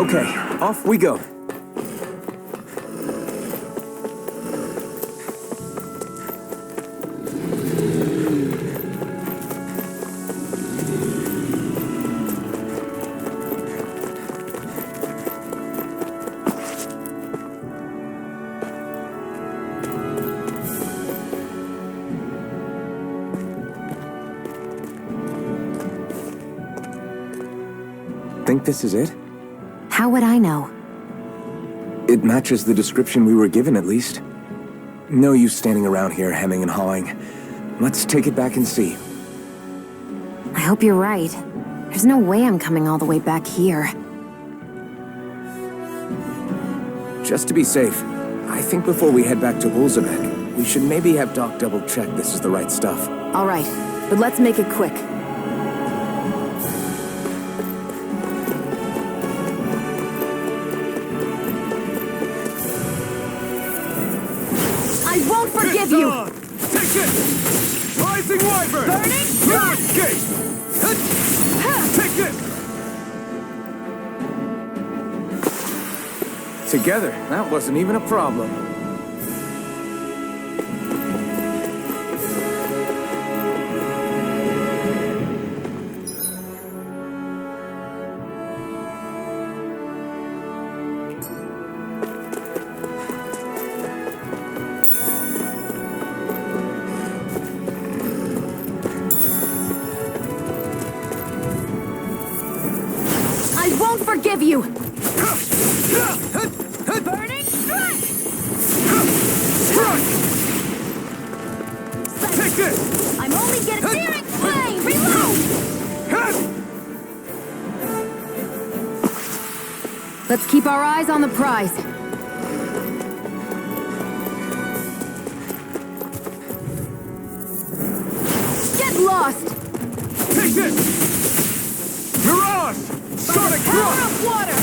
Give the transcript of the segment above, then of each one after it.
Okay, off we go. Think this is it? How would I know? It matches the description we were given, at least. No use standing around here hemming and hawing. Let's take it back and see. I hope you're right. There's no way I'm coming all the way back here. Just to be safe, I think before we head back to Ulzamek, we should maybe have Doc double-check this is the right stuff. All right, but let's make it quick. I won't forgive you! Take it! Rising Wyvern! Burning No escape! Take it! Together, that wasn't even a problem. I won't forgive you! Burning strike! Take it! I'm only getting searing flame! Reload! Let's keep our eyes on the prize. Get lost! Take it! Mirage! Sonic Power Drop! of water!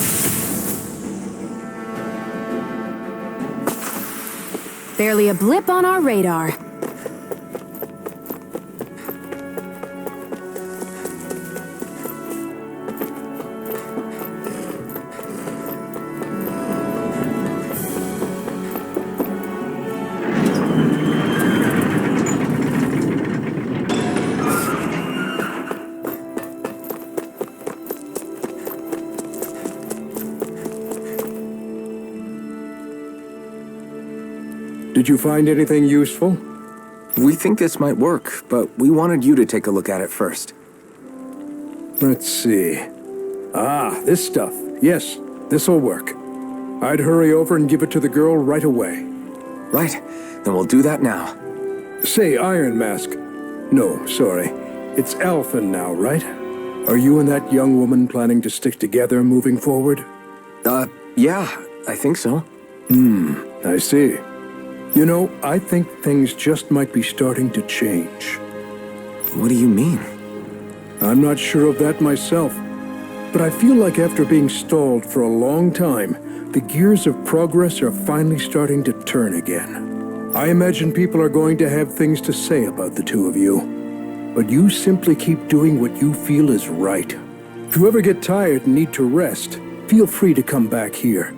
Barely a blip on our radar. Did you find anything useful? We think this might work, but we wanted you to take a look at it first. Let's see. Ah, this stuff. Yes, this'll work. I'd hurry over and give it to the girl right away. Right, then we'll do that now. Say, Iron Mask. No, sorry. It's Alphen now, right? Are you and that young woman planning to stick together moving forward? Yeah, I think so. I see. You know, I think things just might be starting to change. What do you mean? I'm not sure of that myself, but I feel like after being stalled for a long time, the gears of progress are finally starting to turn again. I imagine people are going to have things to say about the two of you, but you simply keep doing what you feel is right. If you ever get tired and need to rest, feel free to come back here.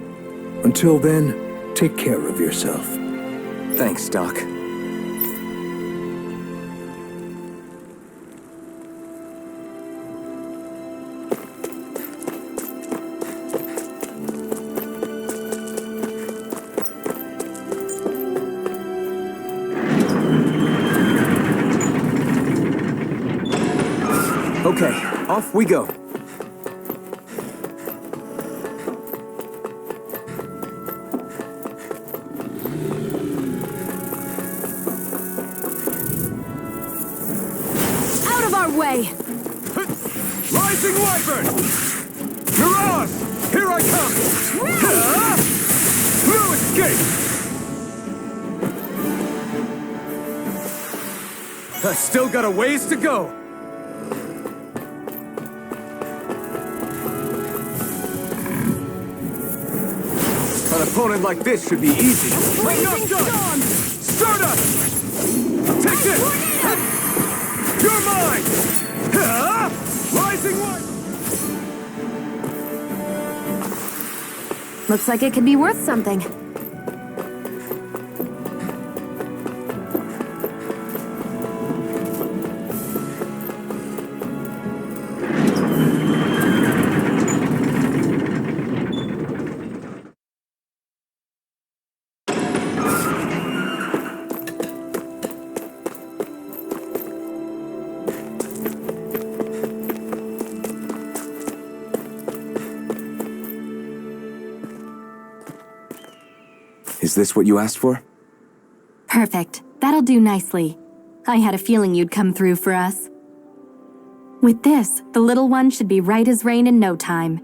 Until then, take care of yourself. Thanks, Doc. Okay, off we go. Way. Rising Wyvern! Mirage! Here I come! No escape! I still got a ways to go! An opponent like this should be easy. Blazing storm! Stardust! Take it! You're mine! Rising one! Looks like it could be worth something. Is this what you asked for? Perfect. That'll do nicely. I had a feeling you'd come through for us. With this, the little one should be right as rain in no time.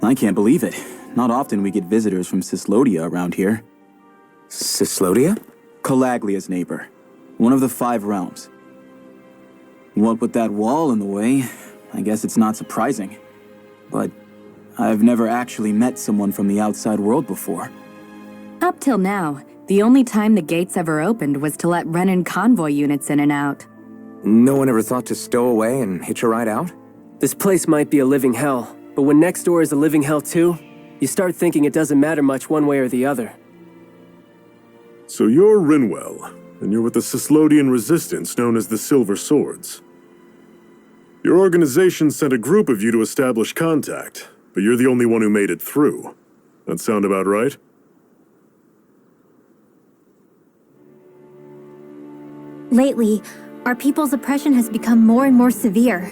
I can't believe it. Not often we get visitors from Cyslodia around here. Cyslodia? Calaglia's neighbor. One of the 5 realms. What with that wall in the way, I guess it's not surprising. But I've never actually met someone from the outside world before. Up till now, the only time the gates ever opened was to let Renan convoy units in and out. No one ever thought to stow away and hitch a ride out? This place might be a living hell, but when next door is a living hell too, you start thinking it doesn't matter much one way or the other. So you're Rinwell, and you're with the Cyslodian resistance known as the Silver Swords. Your organization sent a group of you to establish contact, but you're the only one who made it through. That sound about right? Lately, our people's oppression has become more and more severe.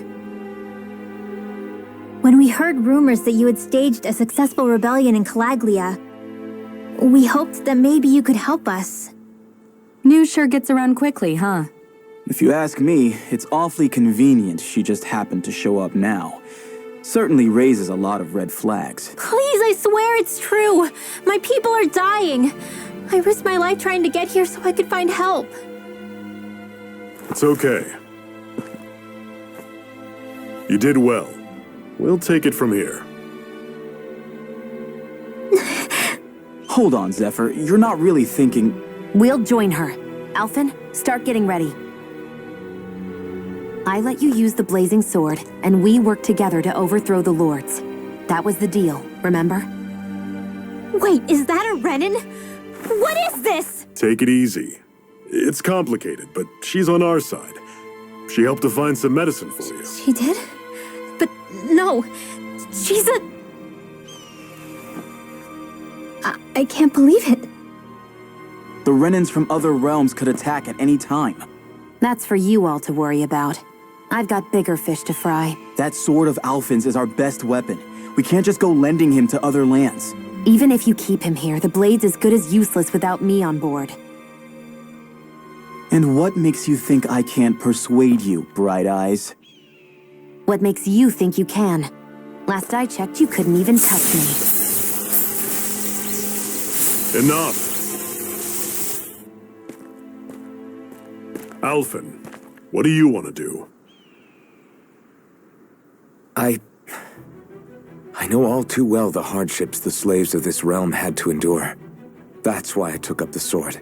When we heard rumors that you had staged a successful rebellion in Calaglia, we hoped that maybe you could help us. News sure gets around quickly, huh? If you ask me, it's awfully convenient she just happened to show up now. Certainly raises a lot of red flags. Please, I swear it's true! My people are dying! I risked my life trying to get here so I could find help. It's okay. You did well. We'll take it from here. Hold on, Zephyr. You're not really thinking... We'll join her. Alphen, start getting ready. I let you use the blazing sword, and we worked together to overthrow the lords. That was the deal, remember? Wait, is that a Renan? What is this? Take it easy. It's complicated, but she's on our side. She helped to find some medicine for you. She did? But no, she's a... I can't believe it. The Renans from other realms could attack at any time. That's for you all to worry about. I've got bigger fish to fry. That sword of Alphen's is our best weapon. We can't just go lending him to other lands. Even if you keep him here, the blade's as good as useless without me on board. And what makes you think I can't persuade you, Bright Eyes? What makes you think you can? Last I checked, you couldn't even touch me. Enough! Alphen, what do you want to do? I know all too well the hardships the slaves of this realm had to endure. That's why I took up the sword.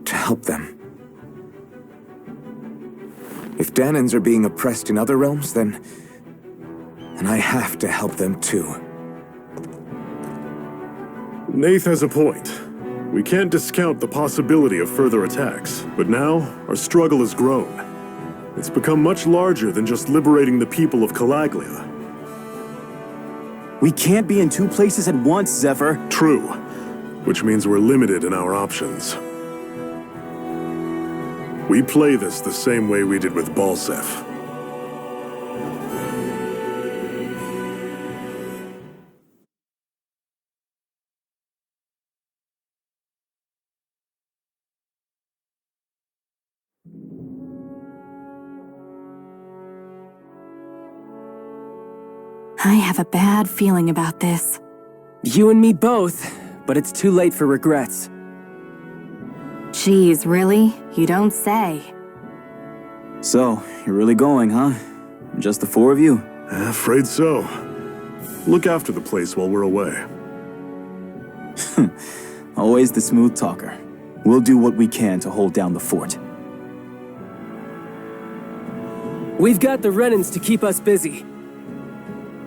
To help them. If Dahnans are being oppressed in other realms, then I have to help them too. Nath has a point. We can't discount the possibility of further attacks, but now our struggle has grown. It's become much larger than just liberating the people of Calaglia. We can't be in 2 places at once, Zephyr. True, which means we're limited in our options. We play this the same way we did with Balsef. I have a bad feeling about this. You and me both, but it's too late for regrets. Geez, really? You don't say. So, you're really going, huh? Just the 4 of you? Afraid so. Look after the place while we're away. Always the smooth talker. We'll do what we can to hold down the fort. We've got the Renans to keep us busy.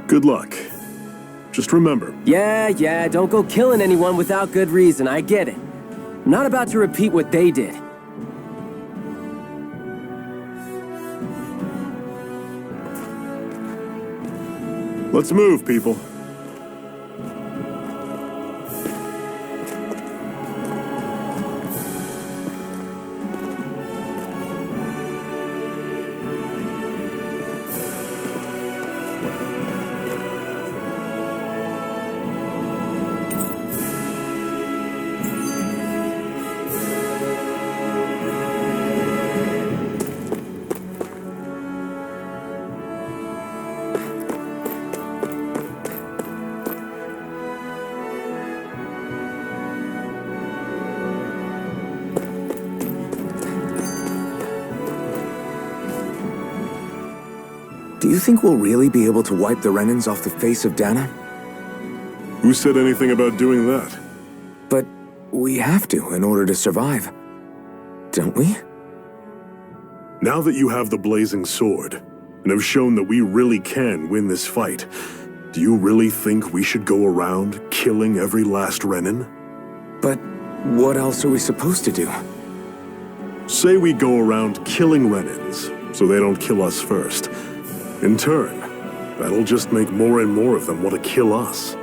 Good luck. Just remember, Yeah, don't go killing anyone without good reason, I get it. I'm not about to repeat what they did. let's move, people. Do you think we'll really be able to wipe the Renans off the face of Dahna? Who said anything about doing that? But we have to in order to survive. Don't we? Now that you have the blazing sword, and have shown that we really can win this fight, do you really think we should go around killing every last Renan? But what else are we supposed to do? Say we go around killing Renans, so they don't kill us first. In turn, that'll just make more and more of them want to kill us.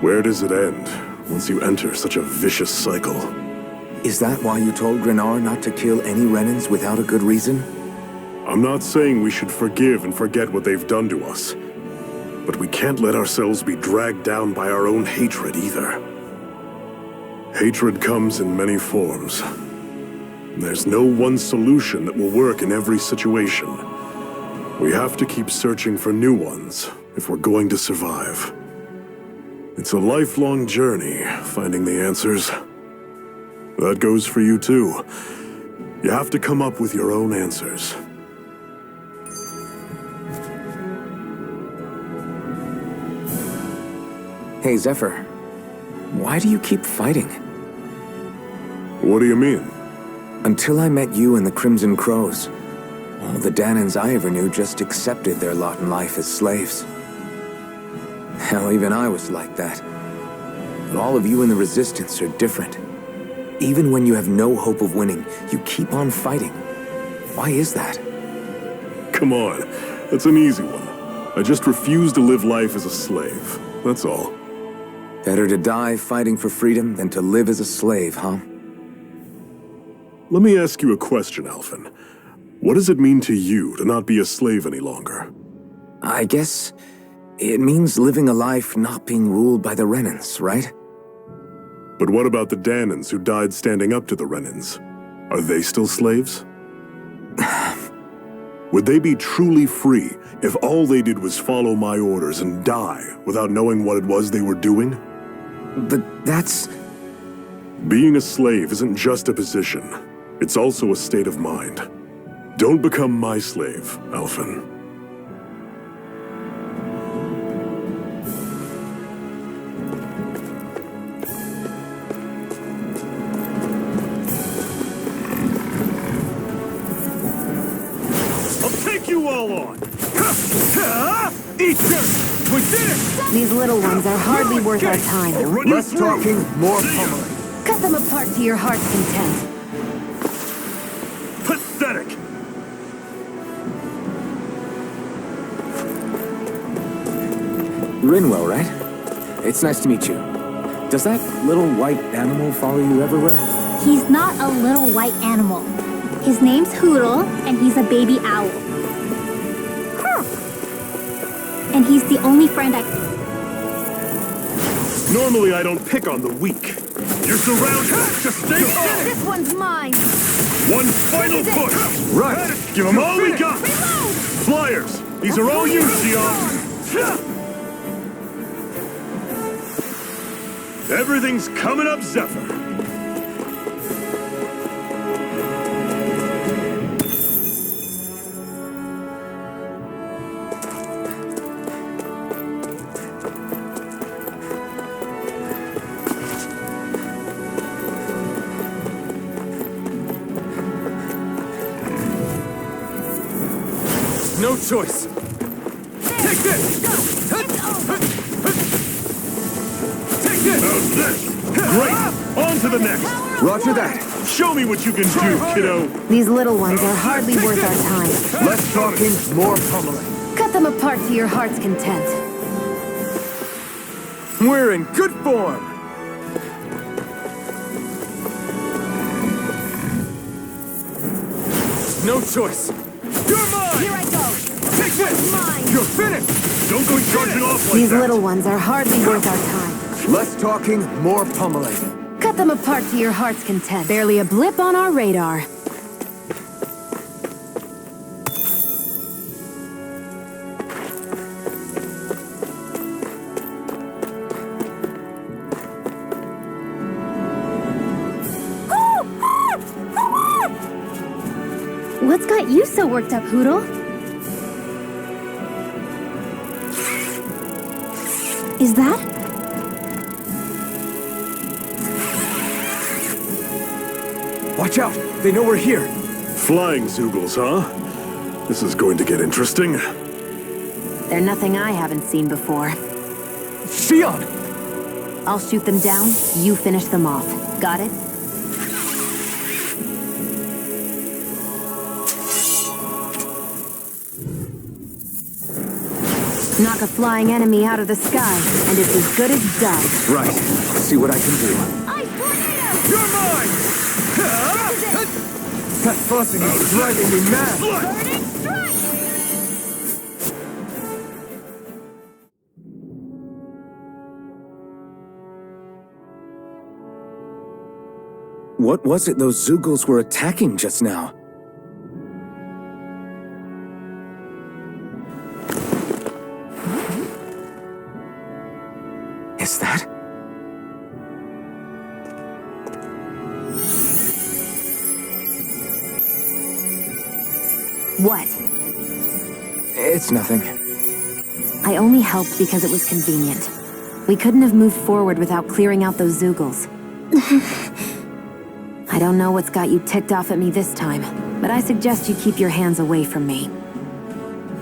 Where does it end once you enter such a vicious cycle? Is that why you told Grenar not to kill any Renans without a good reason? I'm not saying we should forgive and forget what they've done to us, but we can't let ourselves be dragged down by our own hatred either. Hatred comes in many forms. There's no one solution that will work in every situation. We have to keep searching for new ones if we're going to survive. It's a lifelong journey, finding the answers. That goes for you too. You have to come up with your own answers. Hey, Zephyr. Why do you keep fighting? What do you mean? Until I met you and the Crimson Crows, all the Dahnans I ever knew just accepted their lot in life as slaves. Hell, even I was like that. But all of you in the Resistance are different. Even when you have no hope of winning, you keep on fighting. Why is that? Come on, that's an easy one. I just refuse to live life as a slave, that's all. Better to die fighting for freedom than to live as a slave, huh? Let me ask you a question, Alphen. What does it mean to you to not be a slave any longer? I guess it means living a life not being ruled by the Renans, right? But what about the Dahnans who died standing up to the Renans? Are they still slaves? Would they be truly free if all they did was follow my orders and die without knowing what it was they were doing? But that's... Being a slave isn't just a position. It's also a state of mind. Don't become my slave, Alphen. I'll take you all on! Eat dirt! We did it! These little ones are hardly worth our time. Less talking, more pummeling. Cut them apart to your heart's content. Pathetic! Rinwell, right? It's nice to meet you. Does that little white animal follow you everywhere? He's not a little white animal. His name's Hoodle, and he's a baby owl. And he's the only friend I... Normally I don't pick on the weak. You're surrounded. Just stay calm. This one's mine! One final push. Right! Give them all we got. Reload! Flyers. These are all you, Shionne. Everything's coming up, Zephyr. No choice. Take this! Take this! How's this? Great! On to the next! Roger that. Show me what you can do, kiddo! These little ones are hardly worth our time. Less talking, more pummeling. Cut them apart to your heart's content. We're in good form! No choice. You're mine! Here I go. Take this! Mine. You're finished! Don't go charging off like These that! little ones are hardly worth our time. Less talking, more pummeling. Cut them apart to your heart's content. Barely a blip on our radar. What's got you so worked up, Hoodle? Is that? Watch out! They know we're here! Flying Zoogles, huh? This is going to get interesting. They're nothing I haven't seen before. Shionne! I'll shoot them down, you finish them off. Got it? Knock a flying enemy out of the sky, and it's as good as done. Right. I'll see what I can do. You're mine! That fussing is driving me mad! What was it those Zoogles were attacking just now? Is that? What? It's nothing. I only helped because it was convenient. We couldn't have moved forward without clearing out those Zoogles. I don't know what's got you ticked off at me this time, but I suggest you keep your hands away from me.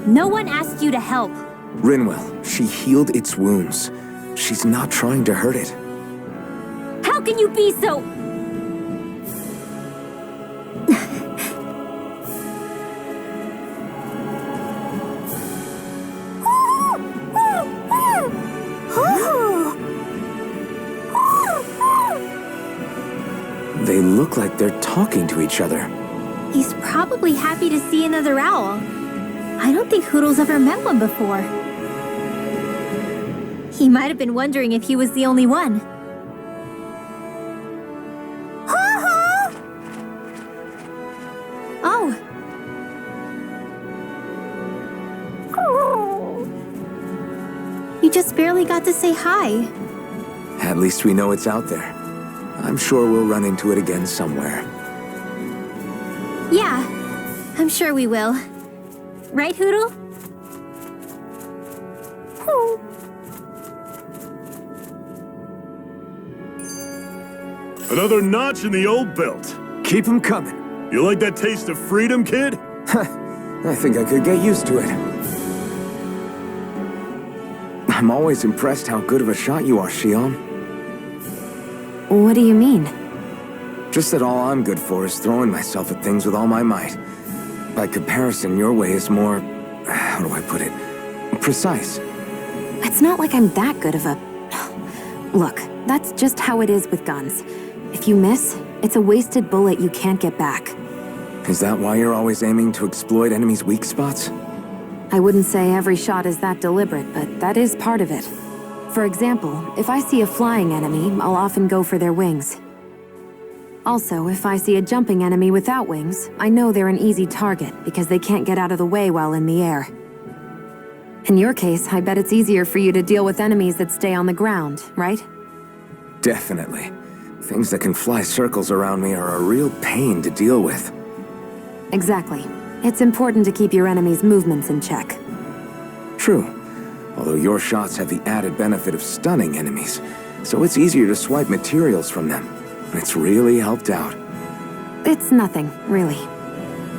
No one asked you to help. Rinwell, she healed its wounds. She's not trying to hurt it. How can you be so... They look like they're talking to each other. He's probably happy to see another owl. I don't think Hoodle's ever met one before. He might have been wondering if he was the only one. Oh. You just barely got to say hi. At least we know it's out there. I'm sure we'll run into it again somewhere. Yeah, I'm sure we will. Right, Hoodle? Another notch in the old belt. Keep 'em coming. You like that taste of freedom, kid? I think I could get used to it. I'm always impressed how good of a shot you are, Shionne. What do you mean? Just that all I'm good for is throwing myself at things with all my might. By comparison, your way is more... how do I put it? Precise. It's not like I'm that good of a... Look, that's just how it is with guns. If you miss, it's a wasted bullet you can't get back. Is that why you're always aiming to exploit enemies' weak spots? I wouldn't say every shot is that deliberate, but that is part of it. For example, if I see a flying enemy, I'll often go for their wings. Also, if I see a jumping enemy without wings, I know they're an easy target because they can't get out of the way while in the air. In your case, I bet it's easier for you to deal with enemies that stay on the ground, right? Definitely. Things that can fly circles around me are a real pain to deal with. Exactly. It's important to keep your enemy's movements in check. True. Although your shots have the added benefit of stunning enemies, so it's easier to swipe materials from them. It's really helped out. It's nothing, really.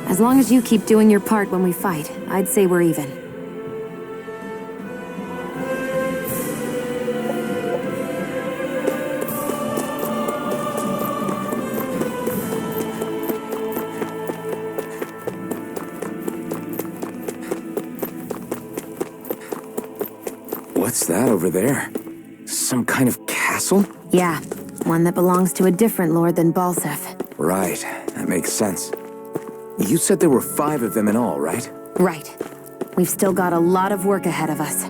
As long as you keep doing your part when we fight, I'd say we're even. What's that over there? Some kind of castle? Yeah, one that belongs to a different lord than Balsef. Right, that makes sense. You said there were 5 of them in all, right? Right. We've still got a lot of work ahead of us.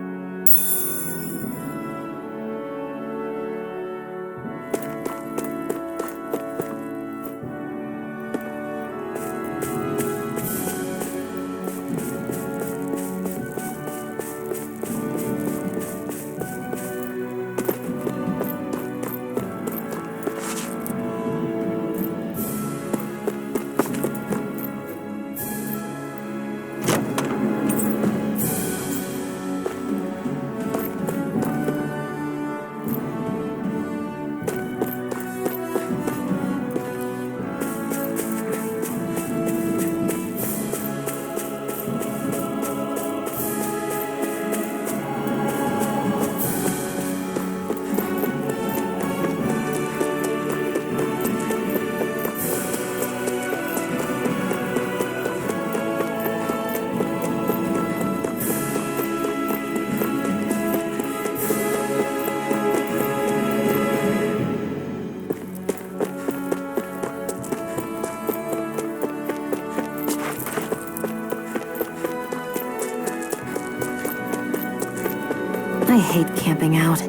I hate camping out.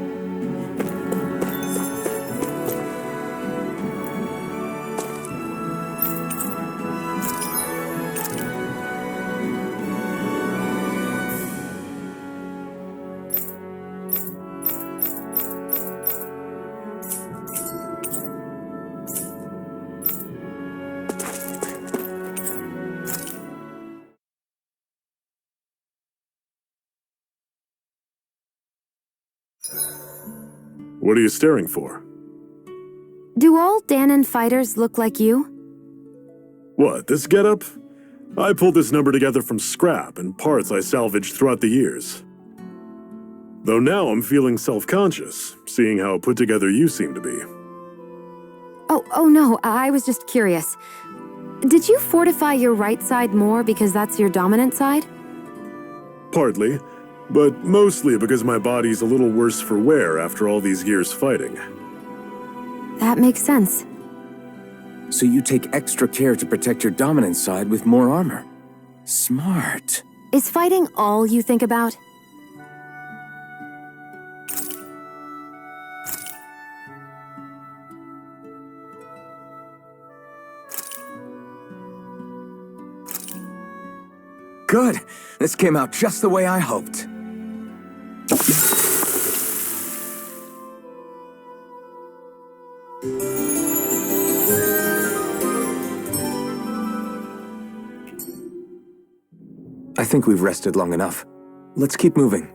What are you staring for? Do all Dahnan fighters look like you? What, this getup? I pulled this number together from scrap and parts I salvaged throughout the years. Though now I'm feeling self-conscious, seeing how put together you seem to be. Oh no, I was just curious. Did you fortify your right side more because that's your dominant side? Partly, but mostly because my body's a little worse for wear after all these years fighting. That makes sense. So you take extra care to protect your dominant side with more armor. Smart. Is fighting all you think about? Good. This came out just the way I hoped. I think we've rested long enough. Let's keep moving.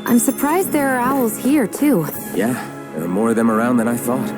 I'm surprised there are owls here, too. Yeah, there are more of them around than I thought.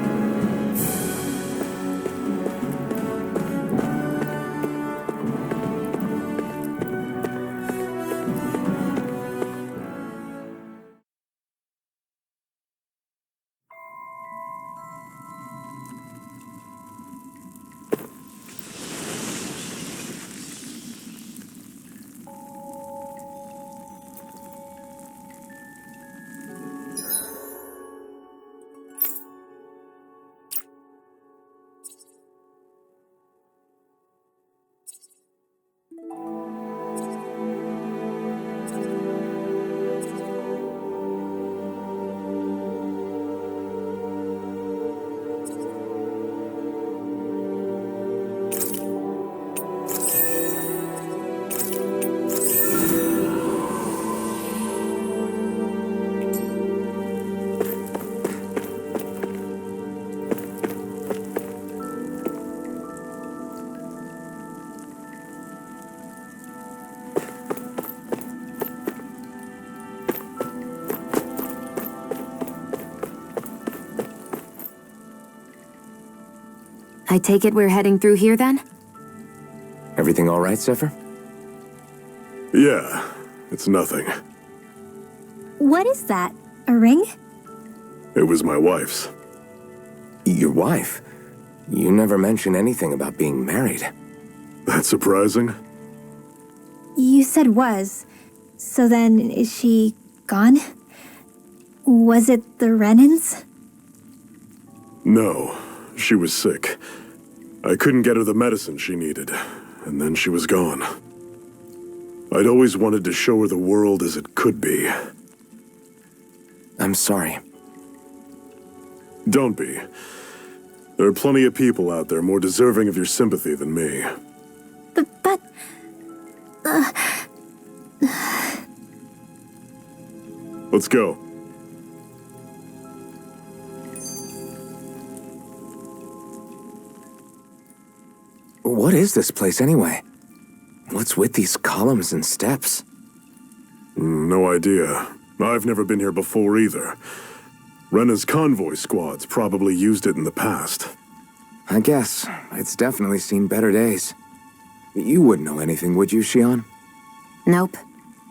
I take it we're heading through here then? Everything all right, Zephyr? Yeah, it's nothing. What is that? A ring? It was my wife's. Your wife? You never mentioned anything about being married. That's surprising. You said was. So then, is she gone? Was it the Renans? No, she was sick. I couldn't get her the medicine she needed, and then she was gone. I'd always wanted to show her the world as it could be. I'm sorry. Don't be. There are plenty of people out there more deserving of your sympathy than me. But... Let's go. What is this place anyway? What's with these columns and steps? No idea. I've never been here before either. Rena's convoy squads probably used it in the past. I guess. It's definitely seen better days. You wouldn't know anything, would you, Shionne? Nope.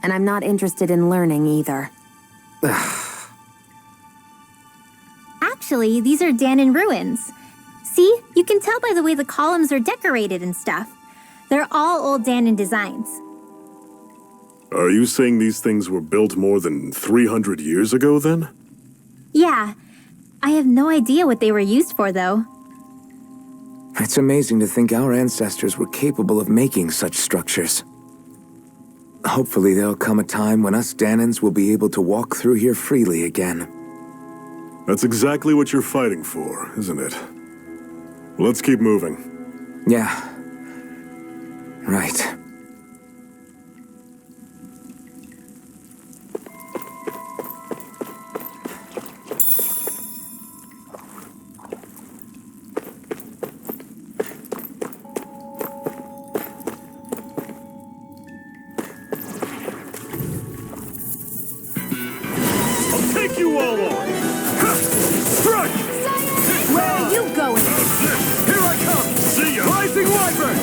And I'm not interested in learning either. Actually, these are Dahnan ruins. See? You can tell by the way the columns are decorated and stuff. They're all old Dahnan designs. Are you saying these things were built more than 300 years ago, then? Yeah. I have no idea what they were used for, though. It's amazing to think our ancestors were capable of making such structures. Hopefully there'll come a time when us Dahnans will be able to walk through here freely again. That's exactly what you're fighting for, isn't it? Let's keep moving. Yeah. Right. Take you all on! Strike! Where are you going? Here I come! See ya! Rising Wyvern!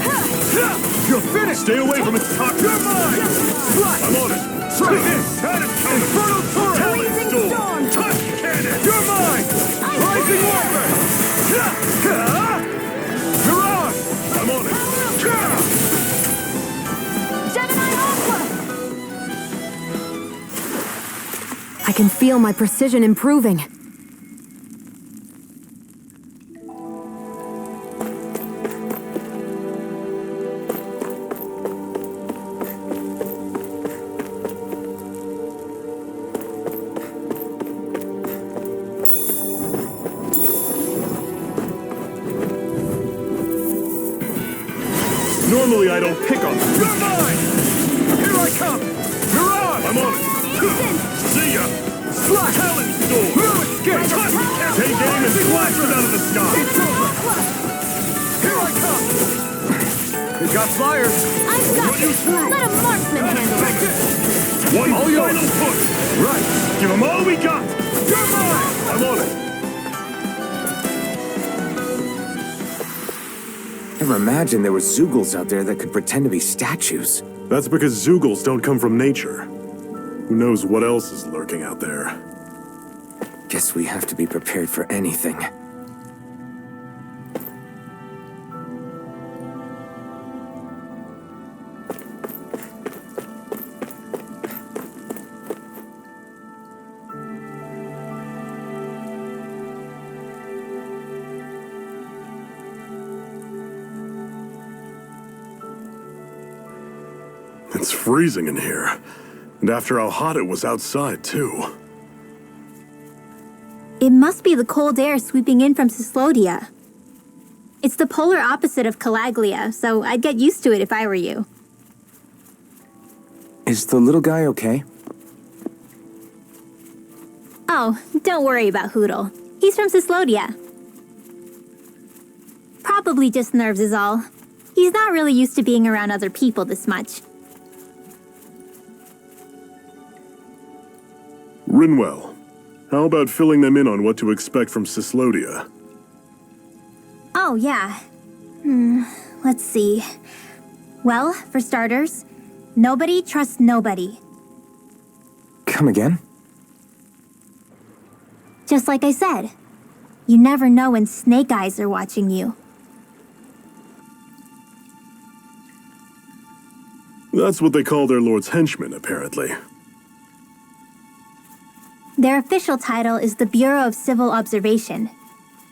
You're finished! Stay away from its top! You're mine! Strike! I'm on it! Strike this! Infernal Torrent! Blazing Storm! Touch cannon! You're mine! Rising Wyvern! You're on! I'm on it! Gemini Aqua! I can feel my precision improving. Normally I don't pick on them. You're mine! Here I come! You're on! I'm on it! See ya! Slot! Talon Storm! Get touch! Take aim and blast it out of the sky! Here I come! We got flyers! I've got this! Let a marksman handle it! One final push! Right! Give them all we got! You're mine! I'm on it! Never imagined there were Zeugles out there that could pretend to be statues. That's because Zeugles don't come from nature. Who knows what else is lurking out there? Guess we have to be prepared for anything. It's freezing in here. And after how hot it was outside, too. It must be the cold air sweeping in from Cyslodia. It's the polar opposite of Calaglia, so I'd get used to it if I were you. Is the little guy okay? Oh, don't worry about Hoodle. He's from Cyslodia. Probably just nerves is all. He's not really used to being around other people this much. Rinwell, how about filling them in on what to expect from Cyslodia? Oh, yeah. Let's see. Well, for starters, nobody trusts nobody. Come again? Just like I said. You never know when snake eyes are watching you. That's what they call their lord's henchmen, apparently. Their official title is the Bureau of Civil Observation.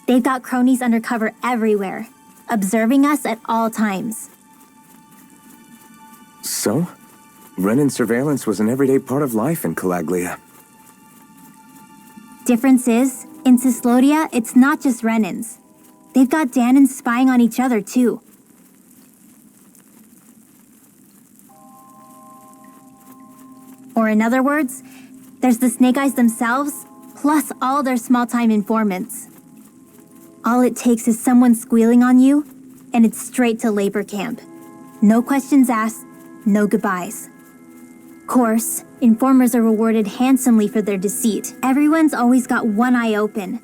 They've got cronies undercover everywhere, observing us at all times. So? Renan surveillance was an everyday part of life in Calaglia. Difference is, in Cyslodia, it's not just Renans. They've got Dahnans spying on each other, too. Or in other words, there's the Snake Eyes themselves, plus all their small-time informants. All it takes is someone squealing on you, and it's straight to labor camp. No questions asked, no goodbyes. Course, informers are rewarded handsomely for their deceit. Everyone's always got one eye open,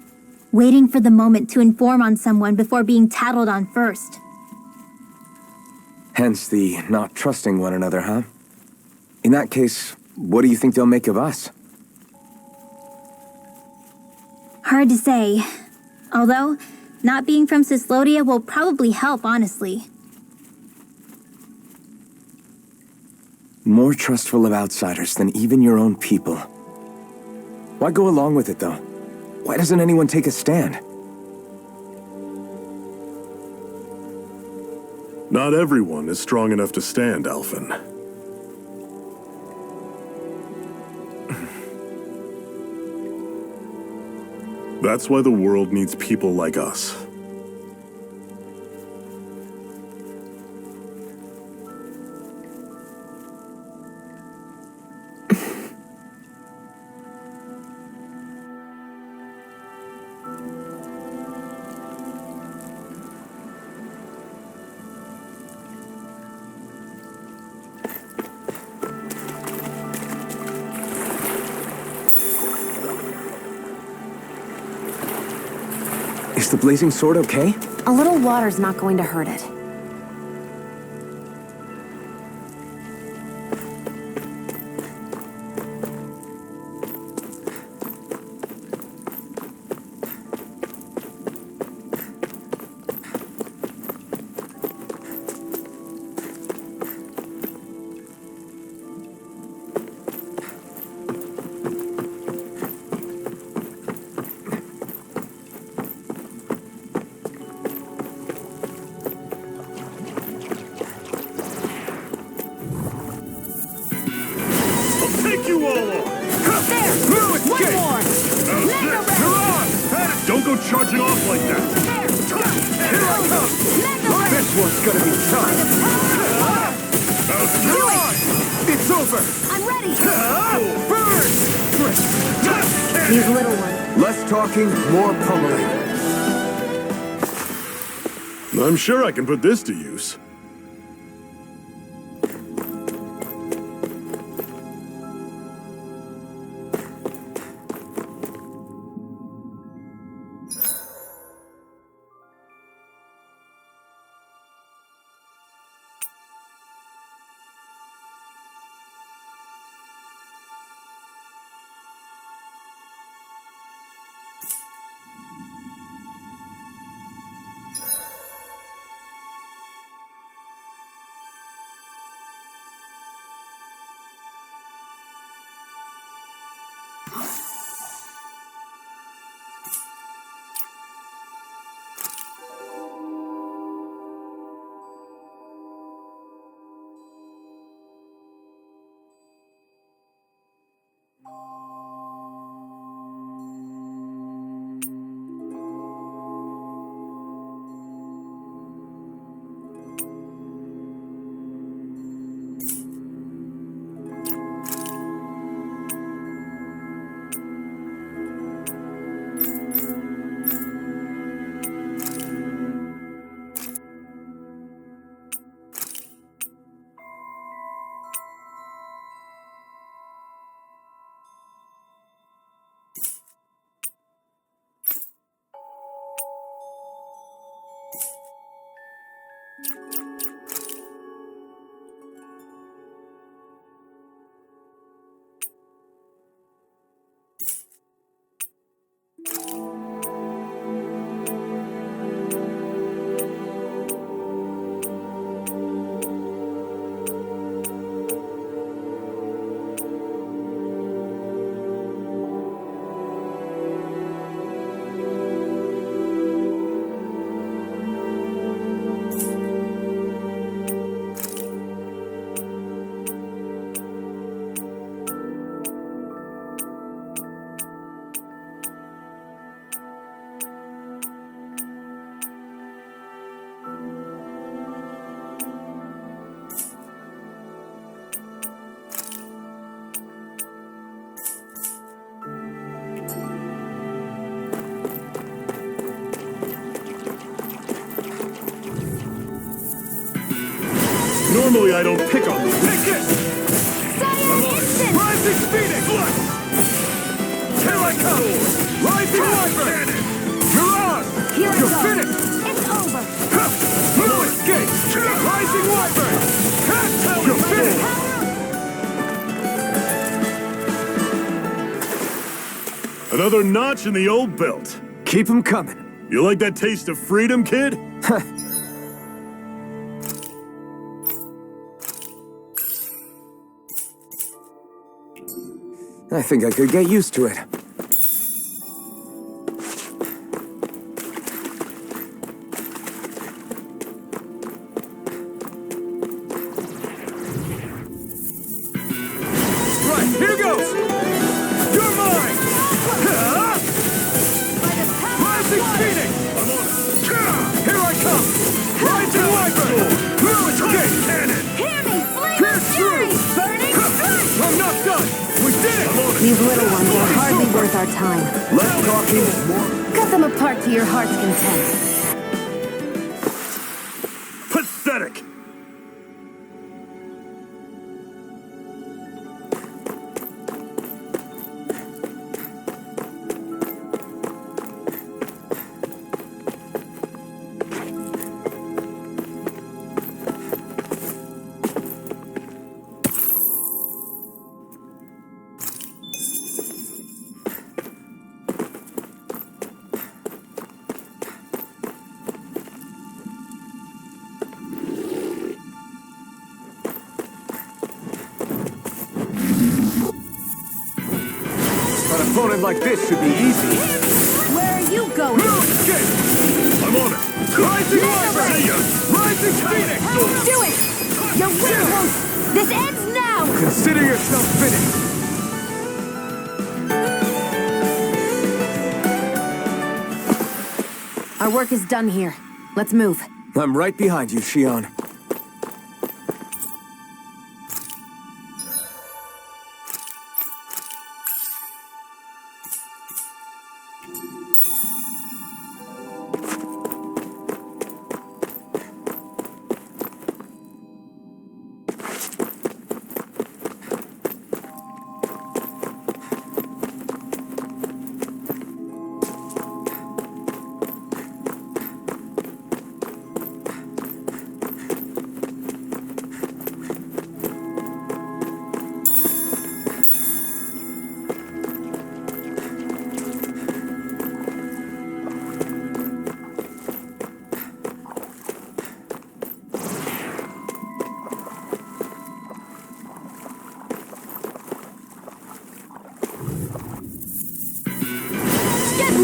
waiting for the moment to inform on someone before being tattled on first. Hence the not trusting one another, huh? In that case, what do you think they'll make of us? Hard to say. Although, not being from Cyslodia will probably help, honestly. More trustful of outsiders than even your own people. Why go along with it, though? Why doesn't anyone take a stand? Not everyone is strong enough to stand, Alphen. That's why the world needs people like us. Is the blazing sword okay? A little water's not going to hurt it. Take you all on! There! One more! Mega red! You're on! Don't go charging off like that! There! Here I come! Mega red! This one's gonna be tough! You're on! It's over! I'm ready! Burn! These little ones. Less talking, more pummeling. I'm sure I can put this to use. Normally I don't pick on them. Take it! Rising Phoenix! Here I come! Rising Wyvern! Mirage! Here I You're go. finished! It's over. No escape! Rising Wyvern! You're finished! Another notch in the old belt. Keep 'em coming. You like that taste of freedom, kid? I think I could get used to it. Right, here goes! You're mine! Rising Phoenix! I'm on it. Here I come! Rising Wyvern! No escape! Cannon! Hear me, flame Pierce of fury! through! Burning strike! I'm not done! We did it! These little ones are hardly worth our time. Less talking, more Cut them apart to your heart's content. pathetic. An opponent like this should be easy. Where are you going? No escape! I'm on it. Rising Wyvern! See ya. Rising Phoenix! Do it! Your will won't... This ends now! Consider yourself finished. Our work is done here. Let's move. I'm right behind you, Shionne.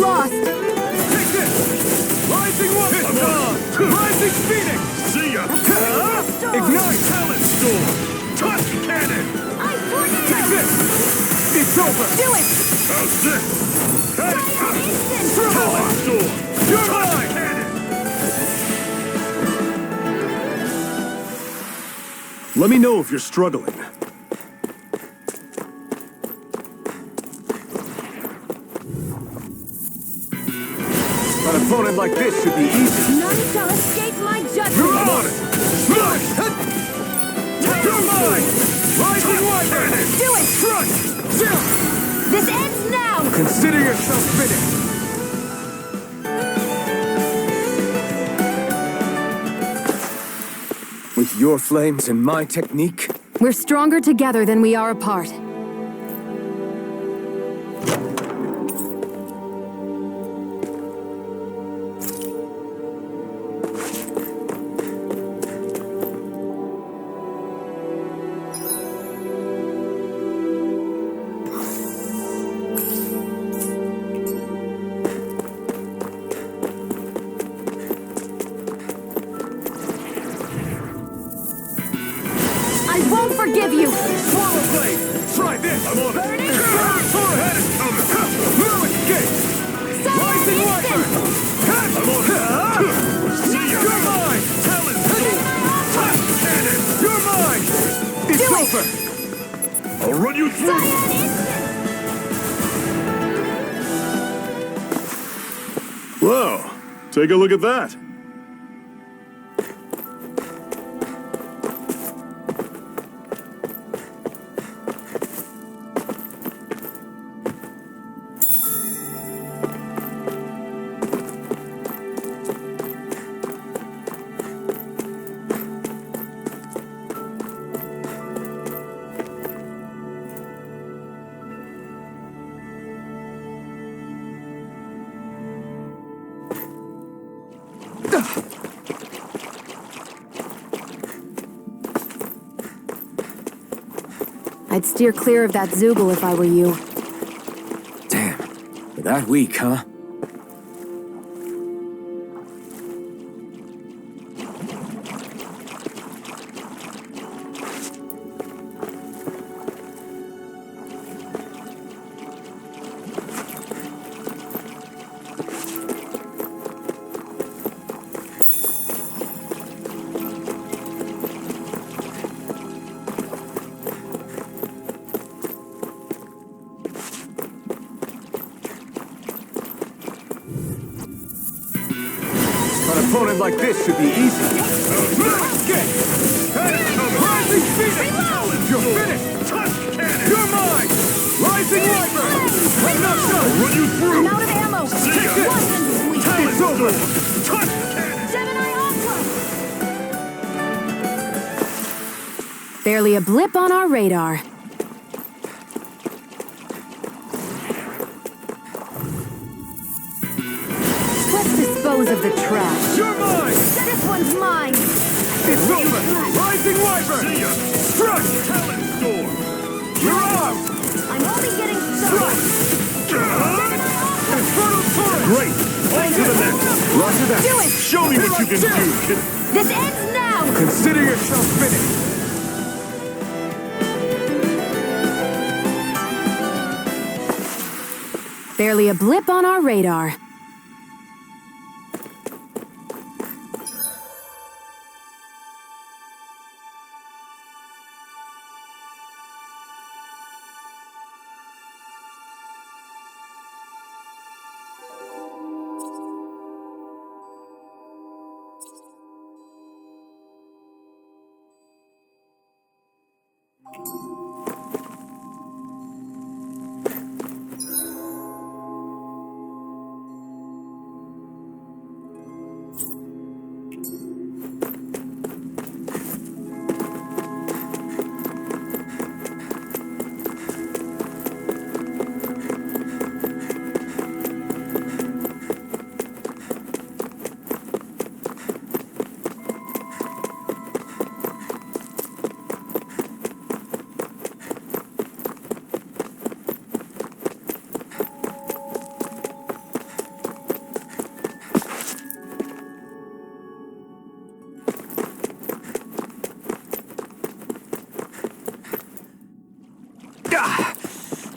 Lost! Take this! Rising Wyvern! Rising Phoenix! See ya. Ignite! Talent storm. Touch cannon. Take this! It's over! Do it! How's this? Instant! Talent storm. You're Touch mine! cannon. Let me know if you're struggling. An opponent like this should be easy. None shall escape my judgment! You're on it! Smash! You're mine! Rising Wyvern! Do it! Front! Zero! This ends now! Consider yourself finished. your flames and my technique? We're stronger together than we are apart. Forgive you! Swallow blade! Try this! I'm on it! Head is coming! Move escape! Rising Wyvern! I'm on it! See ya! You're mine! Talon sword! Flash cannon! You're mine! It's over! I'll run you through! Whoa! Take a look at that! I'd steer clear of that Zoogle if I were you. Damn. You're that weak, huh? An opponent like this should be easy. Rising Phoenix! You're finished! Touch cannon! You're mine! Rising Wyvern! I'm not done! I'll run you through! I'm out of ammo! See ya! It's over! Touch cannon! Barely a blip on our radar. Let's dispose of the trash. You're mine! This one's mine! It's over! Rising Wyvern! See ya! Strike! Talon storm! You're out! I'm only getting started! Infernal turret! Great! On to the next! Roger that! Do it! Show me what you can do, kid! This ends now! Consider yourself finished! Barely a blip on our radar.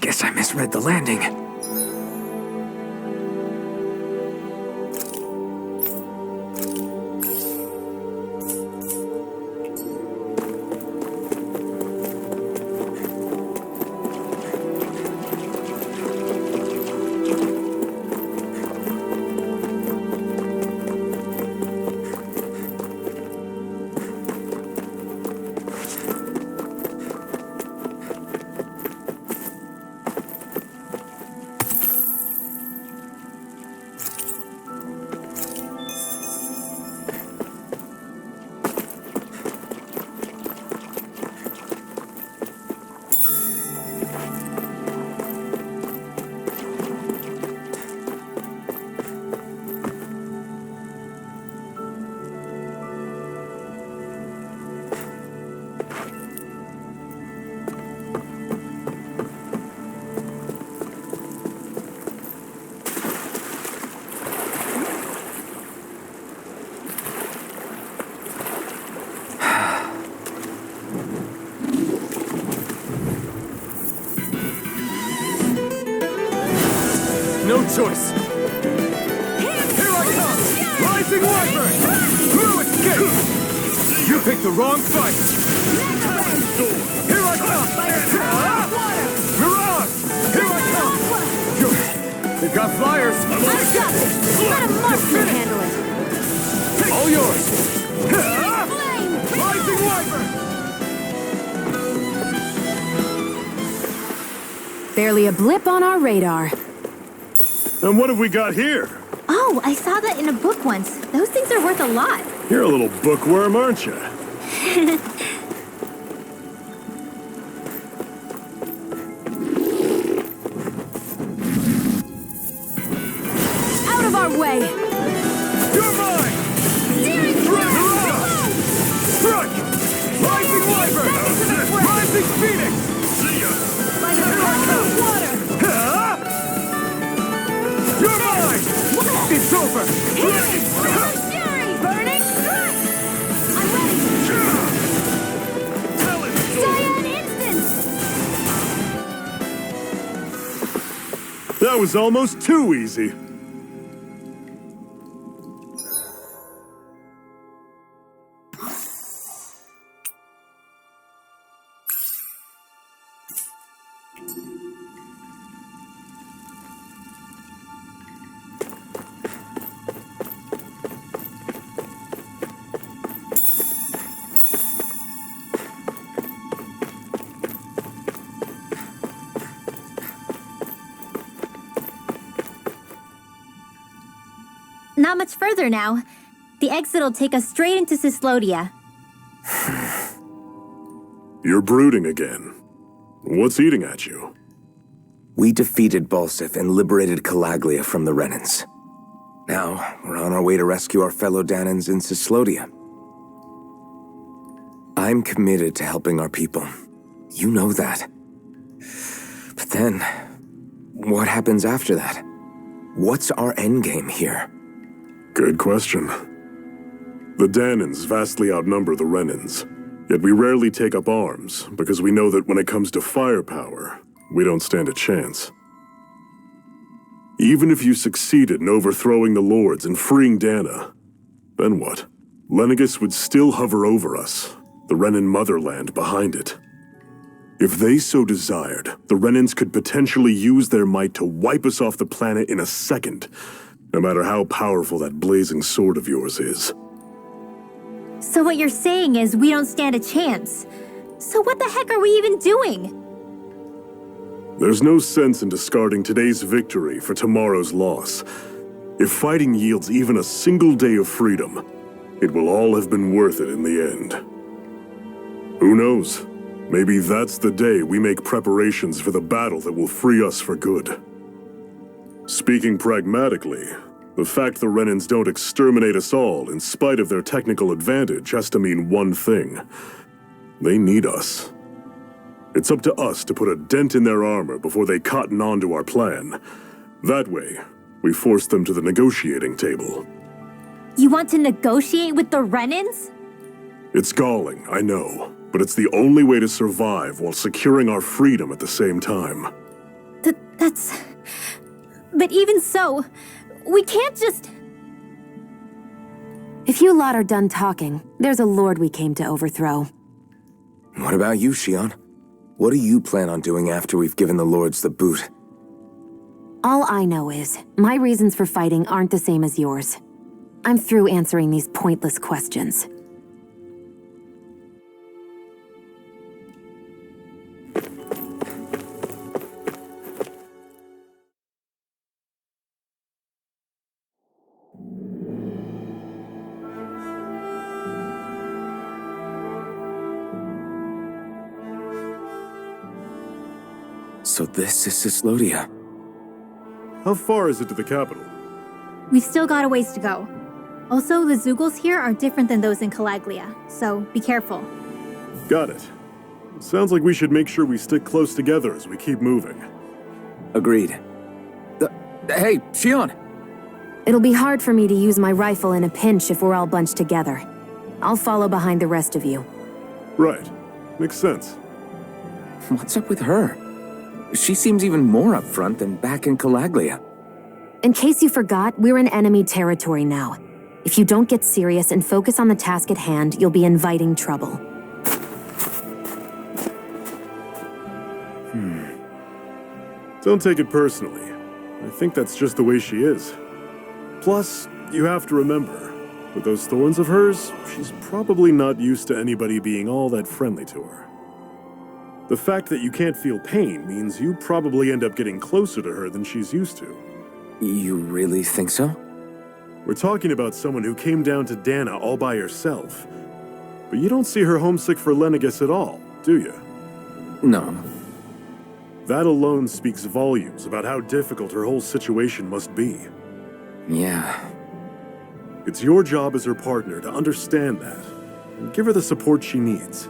Guess I misread the landing. choice. Here I come! Rising Wyvern! No escape! You picked the wrong fight! Here I come! Mirage! Here I come! They've got flyers! I've got it! Let a marksman handle it! All yours! Rising Wyvern! Barely a blip on our radar. And what have we got here? Oh, I saw that in a book once. Those things are worth a lot. You're a little bookworm, aren't you? Out of our way! You're mine! Strike! Rising Wyvern! Rising Phoenix! See ya! Water! You're mine! It's over! Burning strike! I'm ready! Cyan instance! That was almost too easy. Not much further now. The exit'll take us straight into Cyslodia. You're brooding again. What's eating at you? We defeated Balsif and liberated Calaglia from the Renans. Now, we're on our way to rescue our fellow Dahnans in Cyslodia. I'm committed to helping our people. You know that. But then, what happens after that? What's our endgame here? Good question. The Dahnans vastly outnumber the Renans, yet we rarely take up arms because we know that when it comes to firepower, we don't stand a chance. Even if you succeeded in overthrowing the Lords and freeing Dahna, then what? Lenegis would still hover over us, the Renan motherland behind it. If they so desired, the Renans could potentially use their might to wipe us off the planet in a second, no matter how powerful that blazing sword of yours is. So what you're saying is we don't stand a chance. So what the heck are we even doing? There's no sense in discarding today's victory for tomorrow's loss. If fighting yields even a single day of freedom, it will all have been worth it in the end. Who knows? Maybe that's the day we make preparations for the battle that will free us for good. Speaking pragmatically, the fact the Renans don't exterminate us all in spite of their technical advantage has to mean one thing. They need us. It's up to us to put a dent in their armor before they cotton on to our plan. That way, we force them to the negotiating table. You want to negotiate with the Renans? It's galling, I know, but it's the only way to survive while securing our freedom at the same time. That's... But even so, we can't just... If you lot are done talking, there's a lord we came to overthrow. What about you, Shionne? What do you plan on doing after we've given the lords the boot? All I know is, my reasons for fighting aren't the same as yours. I'm through answering these pointless questions. So this is Cyslodia. How far is it to the capital? We've still got a ways to go. Also, the Zeugles here are different than those in Calaglia, so be careful. Got it. Sounds like we should make sure we stick close together as we keep moving. Agreed. Hey, Shionne! It'll be hard for me to use my rifle in a pinch if we're all bunched together. I'll follow behind the rest of you. Right. Makes sense. What's up with her? She seems even more upfront than back in Calaglia. In case you forgot, we're in enemy territory now. If you don't get serious and focus on the task at hand, you'll be inviting trouble. Don't take it personally. I think that's just the way she is. Plus, you have to remember, with those thorns of hers, she's probably not used to anybody being all that friendly to her. The fact that you can't feel pain means you probably end up getting closer to her than she's used to. You really think so? We're talking about someone who came down to Dahna all by herself. But you don't see her homesick for Lenegis at all, do you? No. That alone speaks volumes about how difficult her whole situation must be. Yeah. It's your job as her partner to understand that, and give her the support she needs.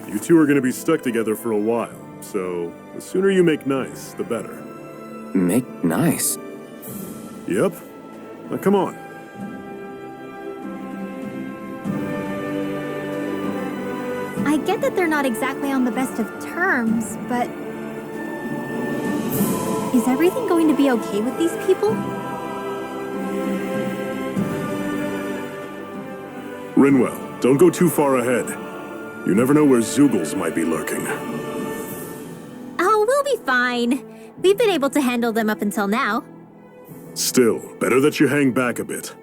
You two are going to be stuck together for a while, so the sooner you make nice, the better. Make nice? Yep. Now come on. I get that they're not exactly on the best of terms, but... Is everything going to be okay with these people? Rinwell, don't go too far ahead. You never know where Zoogles might be lurking. Oh, we'll be fine. We've been able to handle them up until now. Still, better that you hang back a bit.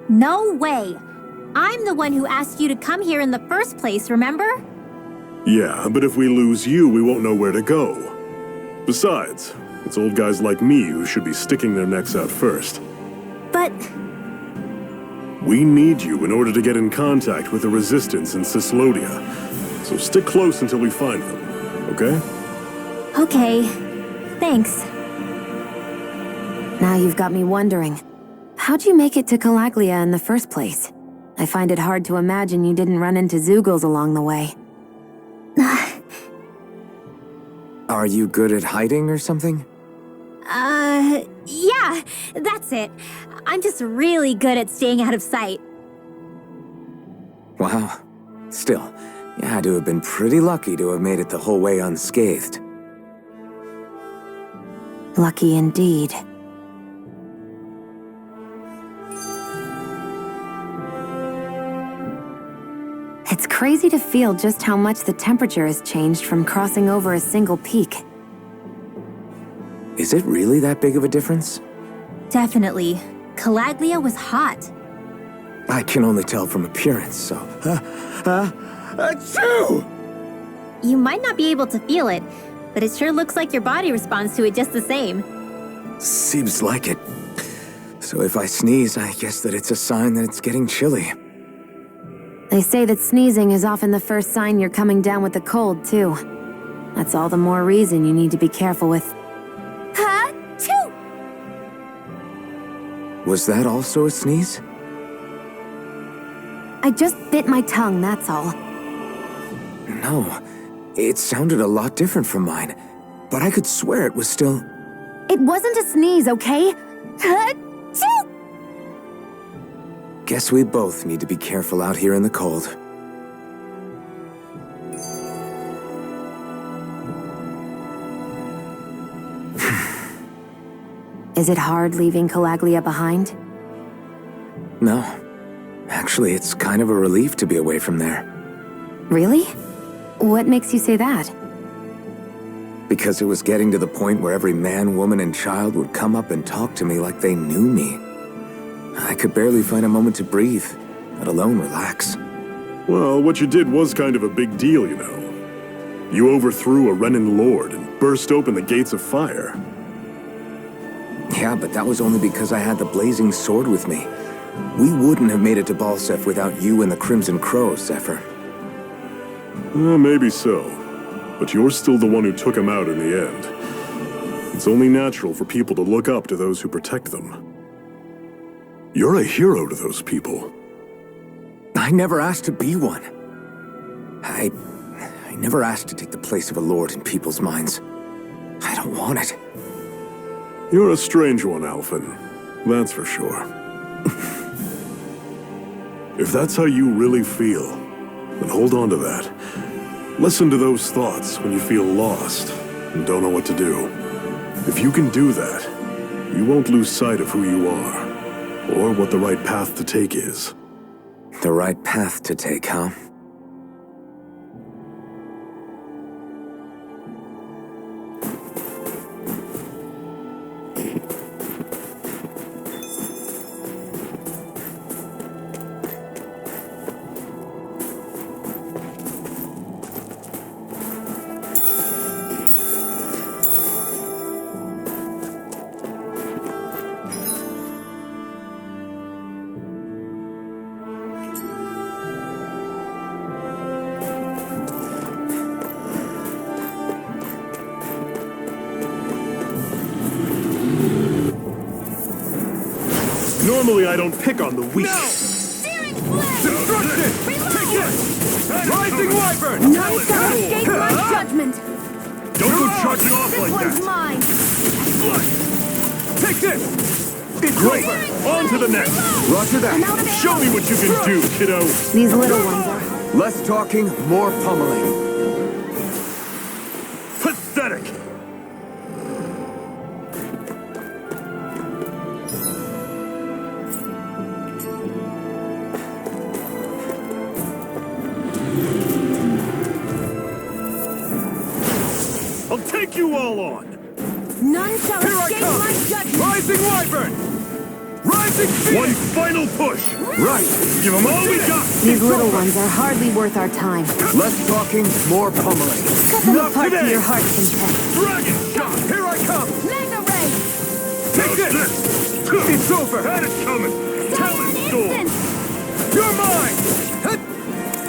No way! I'm the one who asked you to come here in the first place, remember? Yeah, but if we lose you, we won't know where to go. Besides, it's old guys like me who should be sticking their necks out first. But... We need you in order to get in contact with the Resistance in Cislodia. So stick close until we find them, okay? Okay. Thanks. Now you've got me wondering. How'd you make it to Calaglia in the first place? I find it hard to imagine you didn't run into Zoogles along the way. Are you good at hiding or something? Yeah, that's it. I'm just really good at staying out of sight. Wow. Still, you had to have been pretty lucky to have made it the whole way unscathed. Lucky indeed. It's crazy to feel just how much the temperature has changed from crossing over a single peak. Is it really that big of a difference? Definitely. Calaglia was hot. I can only tell from appearance, so... Achoo! You might not be able to feel it, but it sure looks like your body responds to it just the same. Seems like it. So if I sneeze, I guess that it's a sign that it's getting chilly. They say that sneezing is often the first sign you're coming down with the cold, too. That's all the more reason you need to be careful with... Ha-choo! Was that also a sneeze? I just bit my tongue, that's all. No, it sounded a lot different from mine, but I could swear it was still... It wasn't a sneeze, okay? Ha-choo! Guess we both need to be careful out here in the cold. Is it hard leaving Calaglia behind? No. Actually, it's kind of a relief to be away from there. Really? What makes you say that? Because it was getting to the point where every man, woman, and child would come up and talk to me like they knew me. I could barely find a moment to breathe, let alone relax. Well, what you did was kind of a big deal, you know. You overthrew a Renan lord and burst open the gates of fire. Yeah, but that was only because I had the blazing sword with me. We wouldn't have made it to Balsef without you and the Crimson Crows, Zephyr. Maybe so. But you're still the one who took him out in the end. It's only natural for people to look up to those who protect them. You're a hero to those people. I never asked to be one. I never asked to take the place of a lord in people's minds. I don't want it. You're a strange one, Alphen. That's for sure. If that's how you really feel, then hold on to that. Listen to those thoughts when you feel lost and don't know what to do. If you can do that, you won't lose sight of who you are, or what the right path to take is. The right path to take, huh? Normally I don't pick on the weak. Destruction! Take this! Rising Wyvern! None shall escape my judgment. Don't go charging off This like one's that! mine. Take this! It's great! On to the next! Roger I'm out of that. Show me what you can do, kiddo. These little ones are... Less talking, more pummeling. Pathetic! I'll take you all on! None shall Here I escape come! my judgment. Rising Wyvern! Rising Phoenix! One final push! Right. Give them all we got! These little ones are hardly worth our time. Less talking, more pummeling. Cut them Not apart to today. your heart's content. Dragon shot! Here I come! Mega Ray! Take this! It's over! Had it coming! Talon Storm! Instant! You're mine!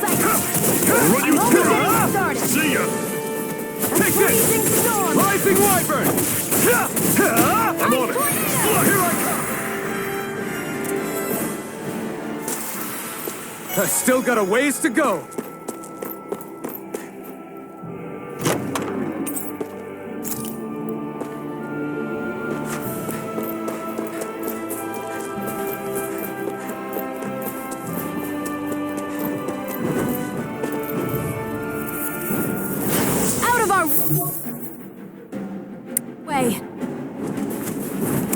Psych! I'll run you I'm through! already started. See ya! Take Blazing this! storm! Rising Wyvern! I'm on it! Here I come! I've still got a ways to go. Out of our way.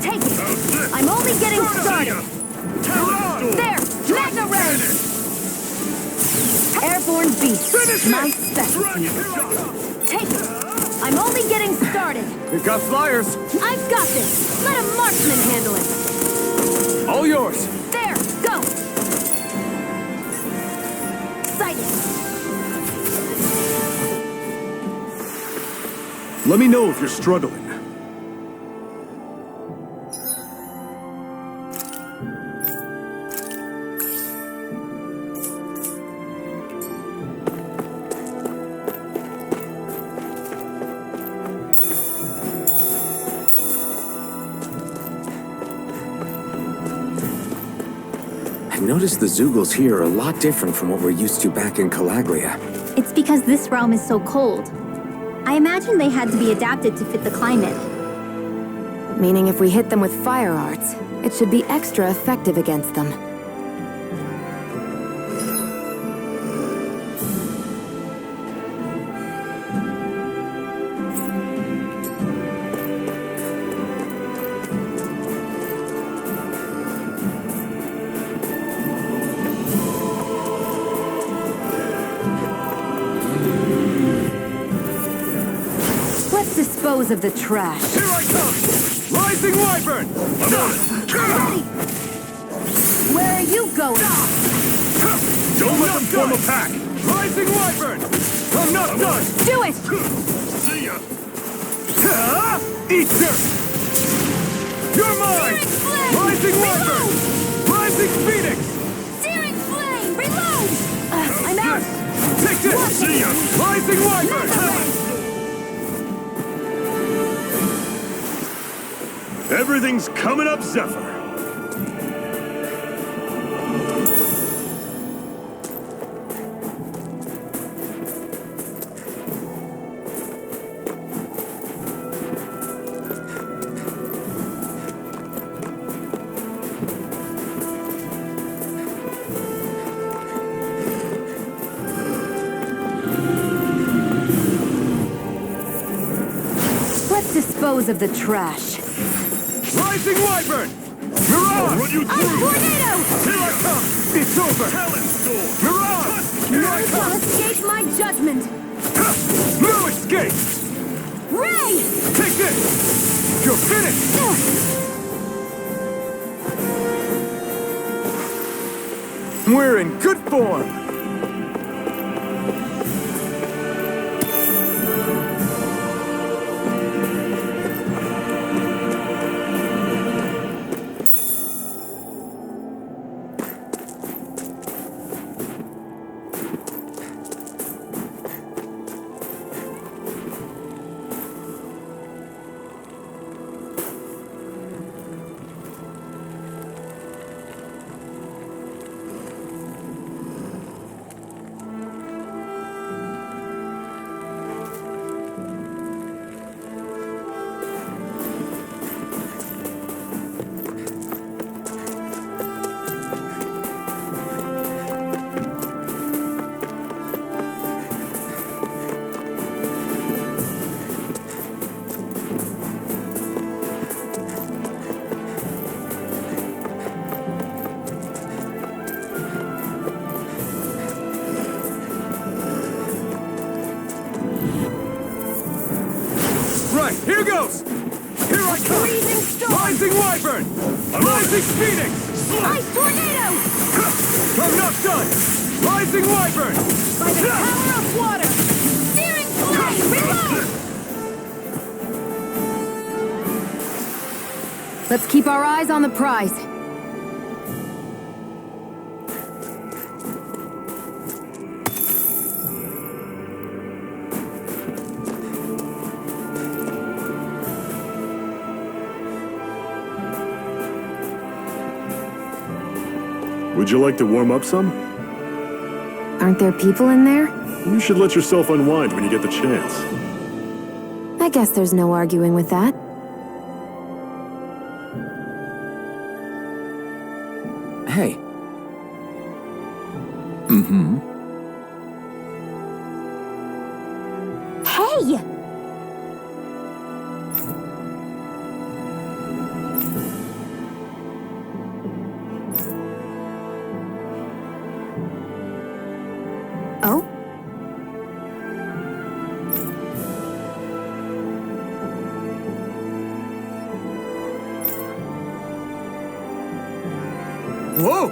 Take it. How's this? I'm only getting started. Talon Storm! There! Mega Ray! Airborne beast. Finish My it! specialty. Dragon shot! Take it. I'm only getting started. We've got flyers. I've got this. Let a marksman handle it. All yours. There, go. Sighted. Let me know if you're struggling. I've noticed the Zoogles here are a lot different from what we're used to back in Calaglia. It's because this realm is so cold. I imagine they had to be adapted to fit the climate. Meaning if we hit them with fire arts, it should be extra effective against them. Let's dispose of the trash. Here I come! Rising Wyvern! I'm on it! Ready! Where are you going? Don't let them form a pack! Rising Wyvern! I'm not done! Do it! See ya! Eat dirt! You're mine! Flame! Rising Wyvern! Rising Phoenix! Searing flame! Reload! I'm out! Take this! See ya! Rising Wyvern! Everything's coming up, Zephyr! Let's dispose of the trash. Rising Wyvern! Mirage! I'll run you through! Tornado! Here I come! It's over! Talon Storm! Mirage! Here I None shall come! escape my judgment! Ha! No escape! Ray! Take this! You're finished! We're in good form! Right, here goes! Here I come! Freezing storm! Rising Wyvern! Rising Phoenix! Ice tornado! I'm not done! Rising Wyvern! By the power of water! Searing flame! Reload! Let's keep our eyes on the prize. Would you like to warm up some? Aren't there people in there? You should let yourself unwind when you get the chance. I guess there's no arguing with that. Hey. Mm-hmm. Hey! Oh? Whoa!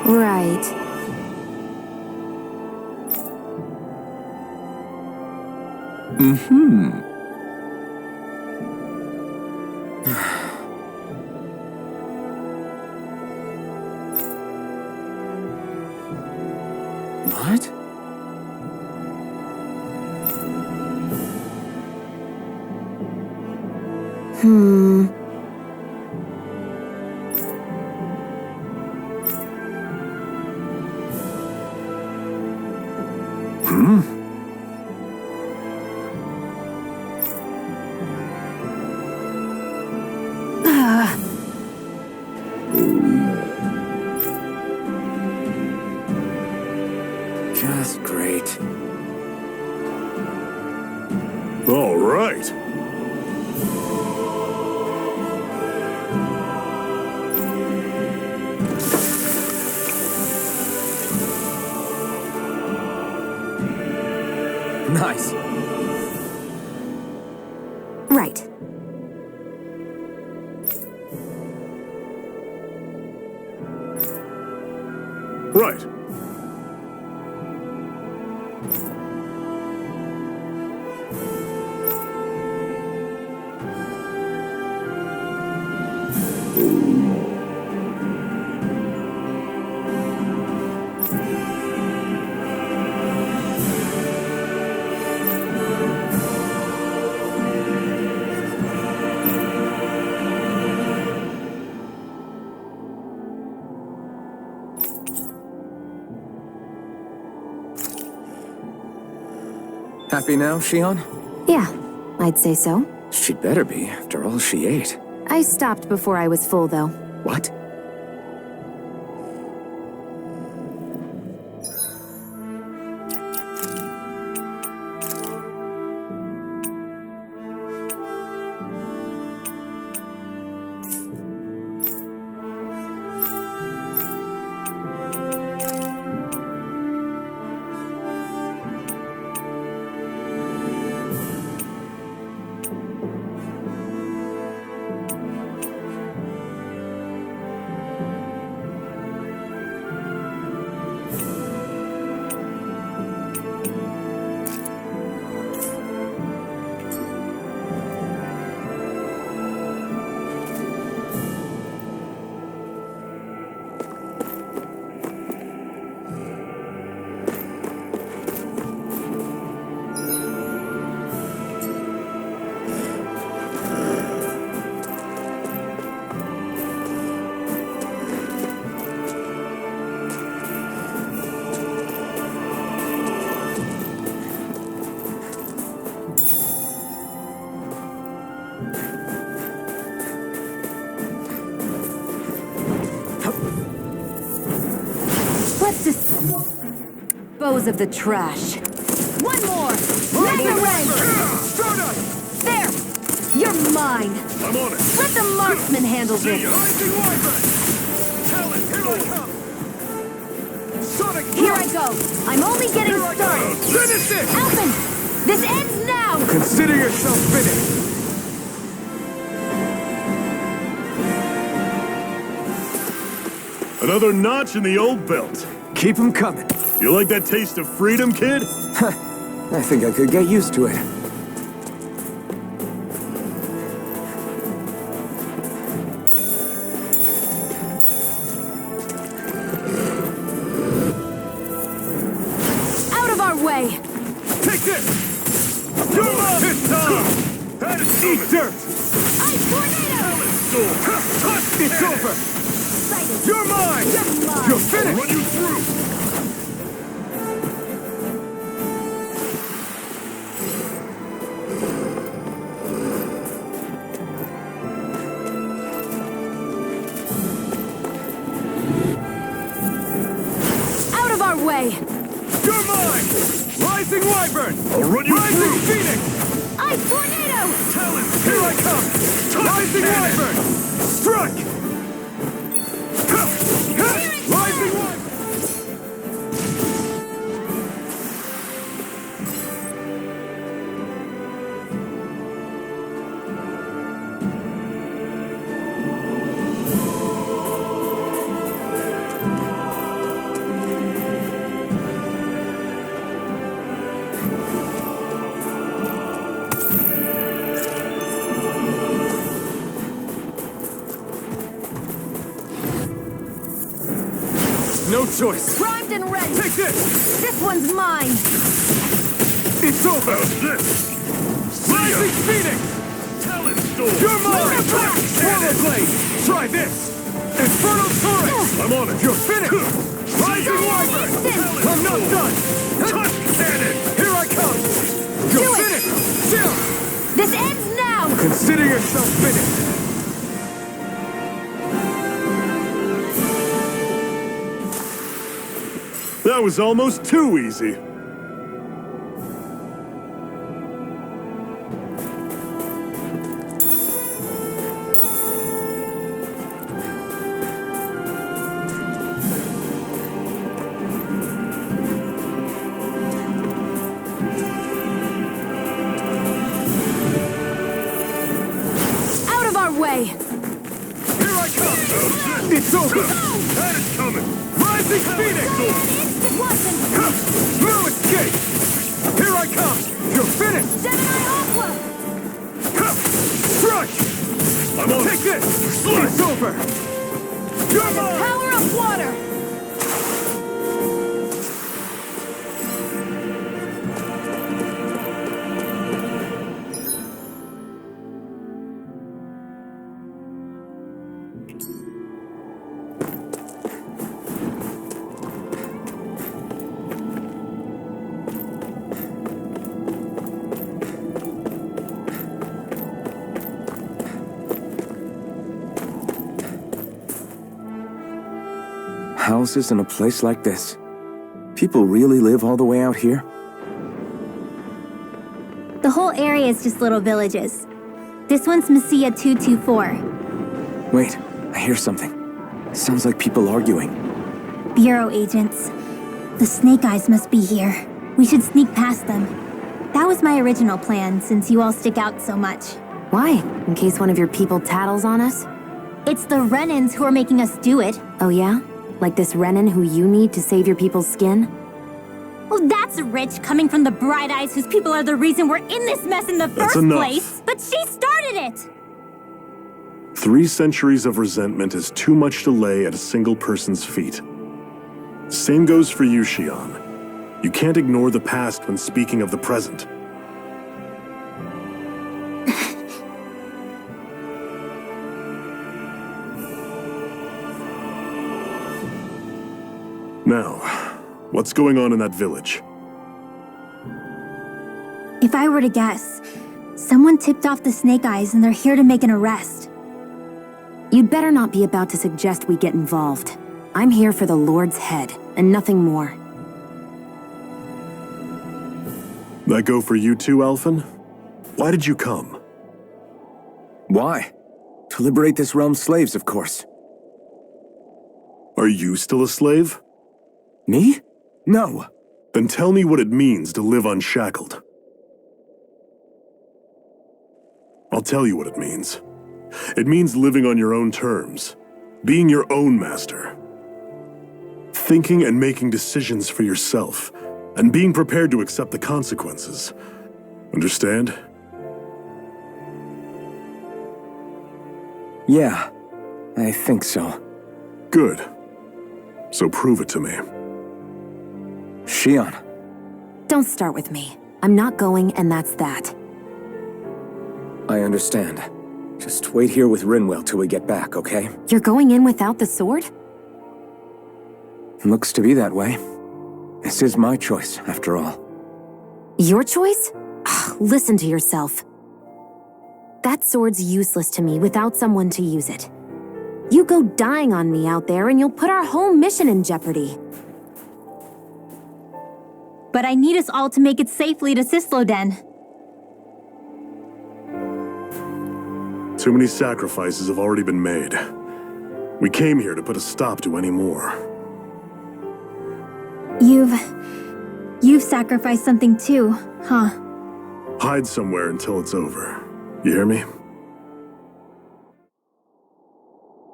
Right. What? Just great. All right. Nice. Right. Right. Happy now, Shionne? Yeah, I'd say so. She'd better be, after all she ate. I stopped before I was full, though. What? Let's dispose of the trash. One more! Mega rank! There! You're mine! I'm on it. Let the marksman handle this! Here I go! I'm only getting started! Finish it! Alphen! This ends now! Consider yourself finished! Another notch in the old belt. Keep 'em coming. You like that taste of freedom, kid? I think I could get used to it. Out of our way! Take this! You're up! It's time! That is eat dirt! Ice tornado! It's over! You're mine! You're mine! You're finished! I'll run you through! Out of our way! You're mine! Rising Wyvern! I'll run you Rising through! Phoenix! Ice tornado! Talon! Here I come! Rising Wyvern! Strike! Rising Wyvern! No choice. Primed and ready. Take this! This one's mine. It's over! How's this? Rising Phoenix! Talon Storm! You're mine! Cannon Blade! Try this! Infernal Torrent! I'm on it! You're finished! Rising Wyvern! I'm not done! Tusk Cannon! Here I come! You're finished! Chill! This ends now. Consider yourself finished! That was almost too easy. Out of our way. Here I come! It's over! That is coming! Rising Phoenix! No escape! Here I come! You're finished! Gemini Aqua. Strike! I'm on! Take this! It's over! You're mine! Power of water. Houses in a place like this? People really live all the way out here? The whole area is just little villages. This one's Messia 224. Wait, I hear something. Sounds like people arguing. Bureau agents. The Snake Eyes must be here. We should sneak past them. That was my original plan, since you all stick out so much. Why? In case one of your people tattles on us? It's the Renans who are making us do it. Oh yeah? Like this Renan who you need to save your people's skin? Well, that's rich coming from the Bright Eyes whose people are the reason we're in this mess in the That's first enough. place. But she started it! 3 centuries of resentment is too much to lay at a single person's feet. Same goes for you, Shionne. You can't ignore the past when speaking of the present. Now, what's going on in that village? If I were to guess, someone tipped off the Snake Eyes and they're here to make an arrest. You'd better not be about to suggest we get involved. I'm here for the Lord's head, and nothing more. That go for you too, Alphen? Why did you come? Why? To liberate this realm's slaves, of course. Are you still a slave? Me? No. Then tell me what it means to live unshackled. I'll tell you what it means. It means living on your own terms, being your own master, thinking and making decisions for yourself, and being prepared to accept the consequences. Understand? Yeah, I think so. Good. So prove it to me. Shionne. Don't start with me. I'm not going, and that's that. I understand. Just wait here with Rinwell till we get back, okay? You're going in without the sword? Looks to be that way. This is my choice, after all. Your choice? Ugh, listen to yourself. That sword's useless to me without someone to use it. You go dying on me out there and you'll put our whole mission in jeopardy. But I need us all to make it safely to Sisloden. Too many sacrifices have already been made. We came here to put a stop to any more. You've sacrificed something too, huh? Hide somewhere until it's over. You hear me?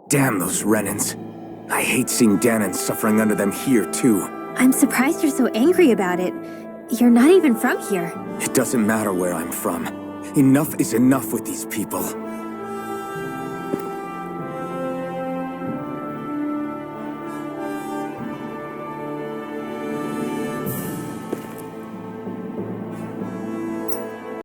Damn those Renans. I hate seeing Dahna suffering under them here, too. I'm surprised you're so angry about it. You're not even from here. It doesn't matter where I'm from. Enough is enough with these people.